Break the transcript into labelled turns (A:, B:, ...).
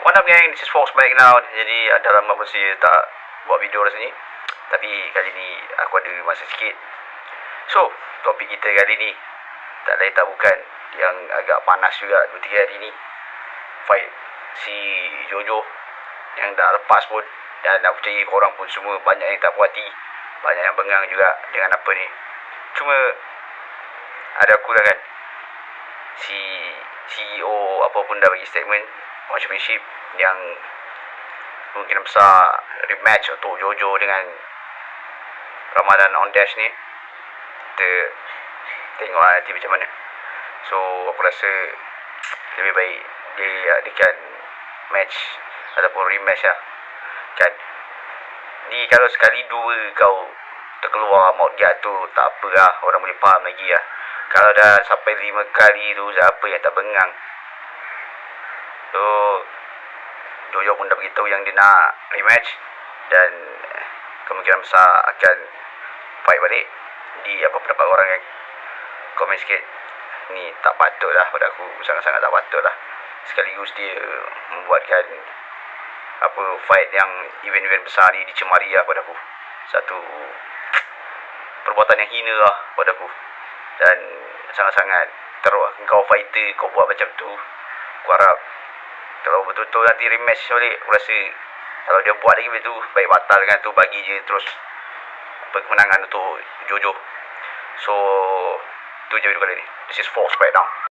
A: What up gang, this is Fox back now. Jadi dah lama pun saya tak buat video rasanya. Tapi kali ni aku ada masa sikit. So, topik kita kali ni tak lain tak bukan yang agak panas juga 2-3 hari ni. Fight si Jojo yang dah lepas pun. Dan aku percaya korang pun semua banyak yang tak puas hati, banyak yang bengang juga dengan apa ni. Cuma ada aku lah kan, si CEO apa pun dah bagi statement One Championship yang mungkin besar rematch untuk Jojo dengan Ramadan on Dash ni. Kita tengok lah nanti macam mana. So aku rasa lebih baik dia adakan match ataupun rematch lah kan. Ni kalau sekali dua kau terkeluar Mount Guard tu tak apa lah, orang boleh faham lagi lah. Kalau dah sampai 5 kali tu, siapa yang tak bengang? So Jojo pun dah beritahu yang dia nak rematch dan kemungkinan besar akan fight balik. Di apa pendapat orang kan? Komen sikit. Ni tak patut lah pada aku, sangat-sangat tak patut lah. Sekaligus dia membuatkan apa fight yang event-event besar ni dicemari lah pada aku. Satu perbuatan yang hina lah pada aku. Dan sangat-sangat teruk kau fighter kau buat macam tu. Aku harap kalau betul-betul nanti rematch balik, aku rasa kalau dia buat lagi begitu, baik batalkan tu, bagi je terus kemenangan untuk Jojo. So tu je video kali ni. This is Force right now.